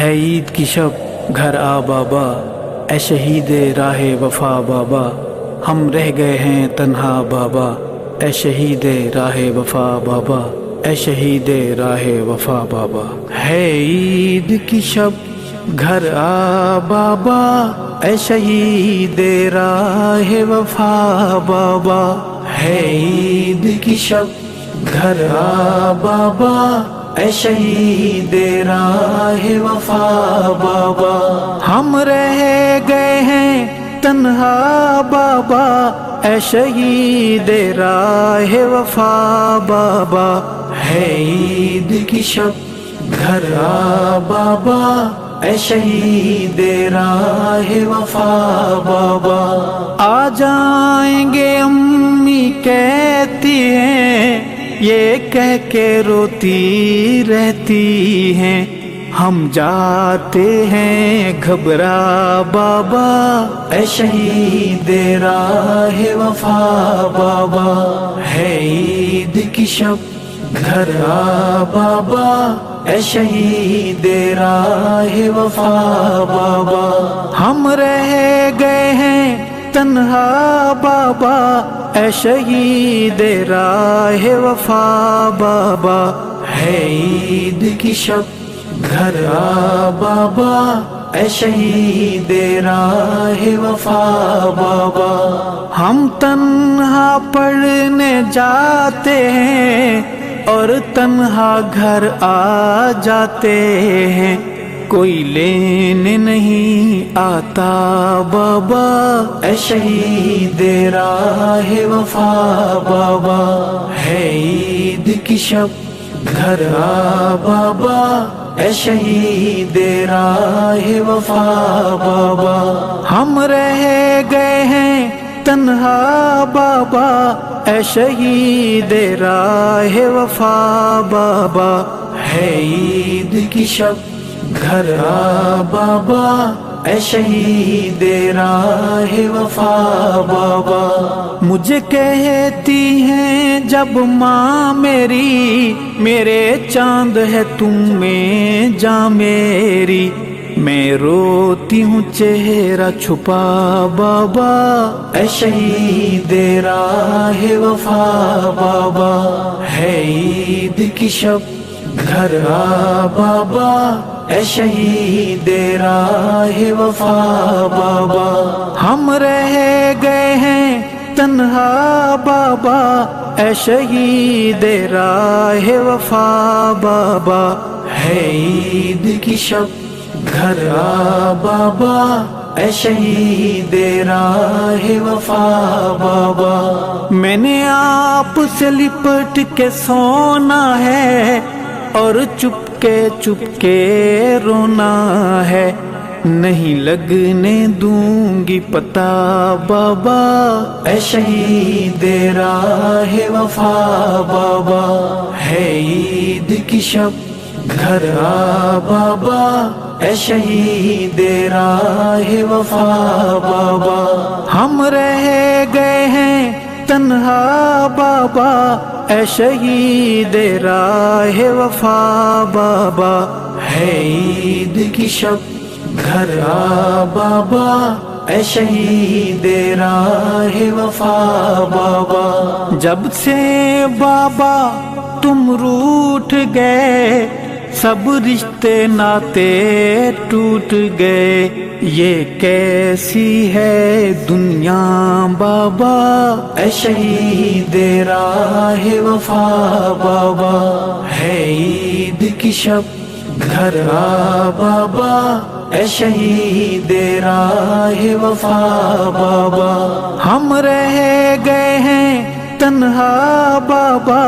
ہے عید کی شب گھر آ بابا، اے شہید راہ وفا بابا، ہم رہ گئے ہیں تنہا بابا، اے شہید راہ وفا بابا، اے شہید راہ وفا بابا۔ ہے عید کی شب گھر آ بابا، اے شہید راہ وفا بابا، ہے عید کی شب گھر آ بابا، اے شہید راہ وفا بابا، ہم رہ گئے ہیں تنہا بابا، اے شہید راہ وفا بابا، ہے عید کی شب گھر آ بابا، اے شہید راہ وفا بابا۔ آ جائیں گے امی کہتی ہیں، یہ کہہ کے روتی رہتی ہیں، ہم جاتے ہیں گھبرا بابا، اے شہید راہ وفا بابا، ہے عید کی شب گھر آ بابا، اے شہید راہ وفا بابا، ہم رہ گئے ہیں تنہا بابا، اے شہید راہ وفا بابا، ہے عید کی شب گھر آ بابا، اے شہید راہ وفا بابا، ہم تنہا پڑھنے جاتے ہیں اور تنہا گھر آ جاتے ہیں، کوئی لینے نہیں آتا بابا، اے شہید راہ وفا بابا، ہے عید کی شب گھر آ بابا، اے شہید راہ وفا بابا، ہم رہ گئے ہیں تنہا بابا، اے شہید راہ وفا بابا، ہے عید کی شب گھر آ بابا، اے شہید راہ وفا بابا۔ مجھے کہتی ہیں جب ماں میری، میرے چاند ہے تم میں جاں میری، میں روتی ہوں چہرہ چھپا بابا، اے شہید راہ وفا بابا، ہے عید کی شب گھر آ بابا، اے شہید راہ وفا بابا، ہم رہ گئے ہیں تنہا بابا، اے شہید راہ وفا بابا، ہے عید کی شب گھر آ بابا، اے شہید راہ وفا بابا، میں نے آپ سے لپٹ کے سونا ہے اور چپ کے رونا ہے، نہیں لگنے دوں گی پتہ بابا، اے شہید راہ وفا بابا، ہے عید کی شب گھر آ بابا، اے شہید راہ وفا بابا، ہم رہ گئے ہیں تنہا بابا، اے شہید راہ وفا بابا، ہے عید کی شب گھر آ بابا، اے شہید راہ وفا بابا، جب سے بابا تم روٹھ گئے، سب رشتے ناتے ٹوٹ گئے، یہ کیسی ہے دنیا بابا، اے شہید راہ وفا بابا، ہے عید کی شب گھر آ بابا، اے شہید راہ وفا بابا، ہم رہ گئے ہیں تنہا بابا،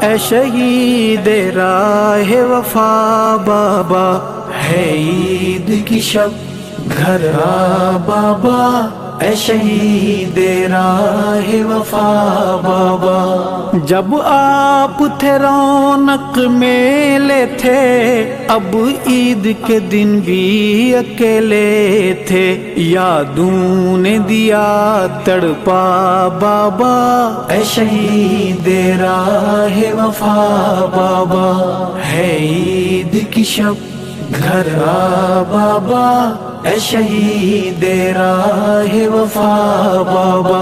اے شہید راہ وفا بابا، ہے عید کی شب گھر آ بابا، اے شہید راہ وفا بابا، جب آپ تھے رونق میلے تھے، اب عید کے دن بھی اکیلے تھے، یادوں نے دیا تڑپا بابا، اے شہید راہ وفا بابا، ہے عید کی شب گھر آ بابا اے شہید راہ وفا بابا،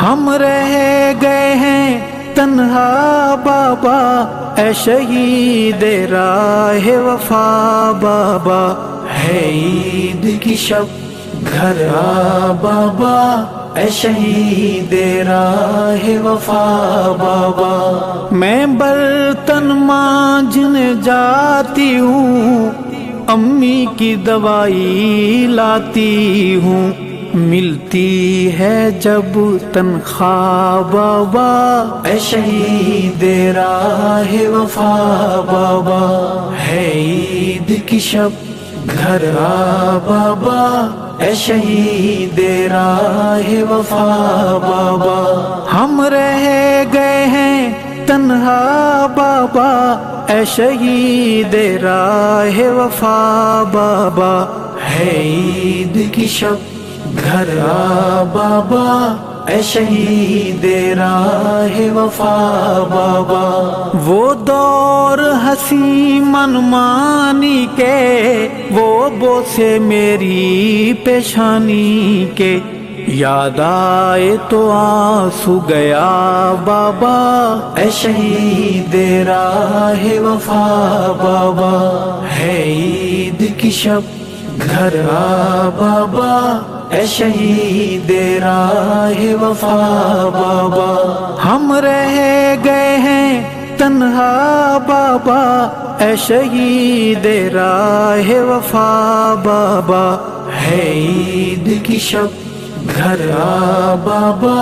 ہم رہ گئے ہیں تنہا بابا اے شہید راہ وفا بابا، ہے عید کی شب گھر آ بابا اے شہید راہ وفا بابا، میں برتن مانجنے جاتی ہوں، امی کی دوائی لاتی ہوں، ملتی ہے جب تنخواہ بابا اے شہید راہ وفا بابا، ہے عید کی شب گھر آ بابا اے شہید راہ وفا بابا، ہم رہ گئے ہیں تنہا بابا اے شہید راہ وفا بابا، ہے عید کی شب گھر آ بابا اے شہید راہ وفا بابا، وہ دور ہنسی منمانی کے، وہ بوسے میری پیشانی کے، یاد آئے تو آنسو گیا بابا اے شہید راہ وفا بابا، ہے عید کی شب گھر آ بابا اے شہید راہ وفا بابا، ہم رہ گئے ہیں تنہا بابا اے شہید راہ وفا بابا، ہے عید کی شب گھر آ بابا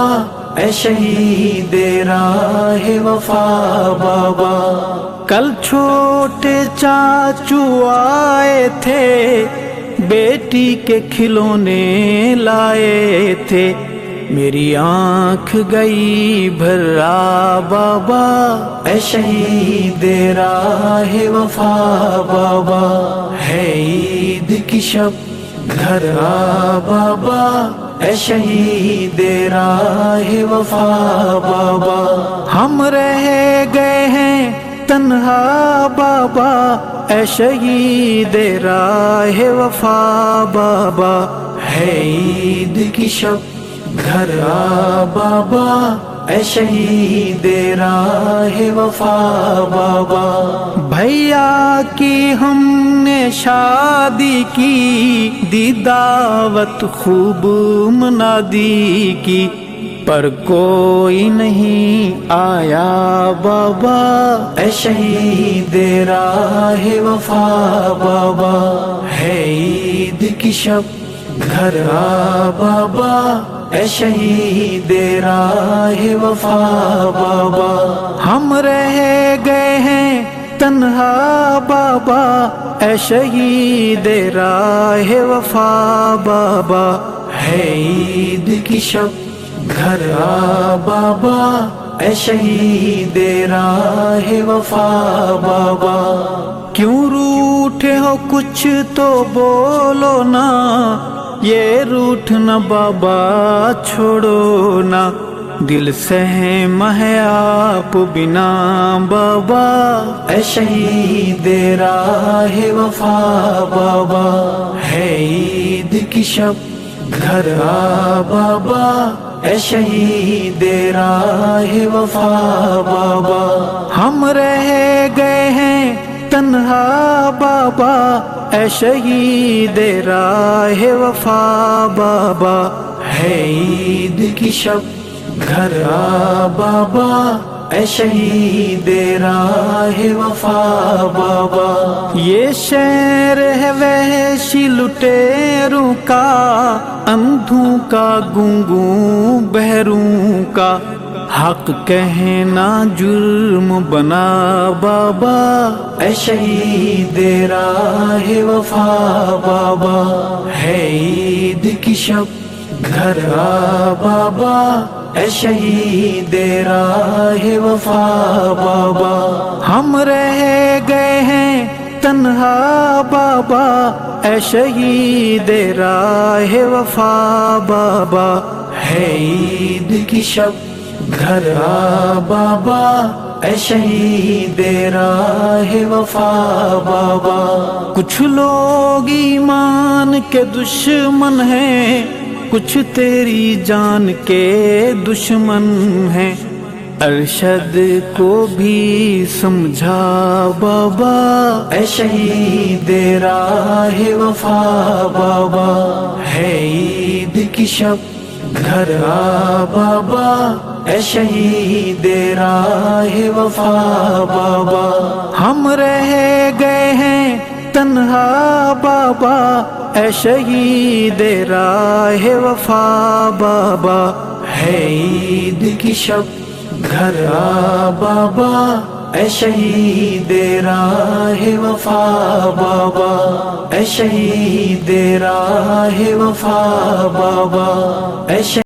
اے شہید راہ وفا بابا، کل چھوٹے چاچو آئے تھے، بیٹی کے کھلونے لائے تھے، میری آنکھ گئی بھرا بابا اے شہید راہ وفا بابا، ہے عید کی شب گھر آ بابا اے شہید راہ وفا بابا، ہم رہ گئے ہیں تنہا بابا اے شہید راہ وفا بابا، ہے عید کی شب گھر آ بابا اے شہید راہ وفا بابا، بھیا کی ہم نے شادی کی، دی دعوت خوب منادی کی، پر کوئی نہیں آیا بابا اے شہید راہ وفا بابا، ہے عید کی شب گھر آ بابا اے شہید راہ وفا بابا، ہم رہ گئے ہیں تنہا بابا اے شہید راہ وفا بابا، ہے عید کی شب گھر آ بابا اے شہید راہ وفا بابا، کیوں روٹھے ہو کچھ تو بولو نا، یہ روٹھنا بابا چھوڑو نا، دل سہم ہے آپ بنا بابا اے شہید راہ وفا بابا، ہے عید کی شب گھر آ بابا اے شہید راہ وفا بابا، ہم رہ گئے ہیں تنہا بابا اے شہید راہ وفا بابا، ہے عید کی شب گھر آ بابا اے شہید راہ وفا بابا، یہ شعر ہے وحشی لٹیروں کا، اندھوں کا گونگوں بہروں کا، حق کہنا جرم بنا بابا اے شہید راہ وفا بابا، ہے عید کی شب گھر آ بابا اے شہید راہ وفا بابا، ہم رہ گئے ہیں تنہا بابا اے شہید راہ وفا بابا، ہے عید کی شب گھر آ بابا اے شہید راہ وفا بابا. کچھ لوگ ایمان کے دشمن ہیں، کچھ تیری جان کے دشمن ہیں. ارشد کو بھی سمجھا بابا، اے شہید راہ وفا بابا. ہے عید کی شب گھر آ بابا، اے شہید راہ وفا بابا. ہم رہ گئے ہیں تنہا بابا، اے شہید راہ وفا بابا. ہے عید کی شب گھر آ بابا، اے شہید راہ وفا بابا. اے شہید راہ وفا بابا. اے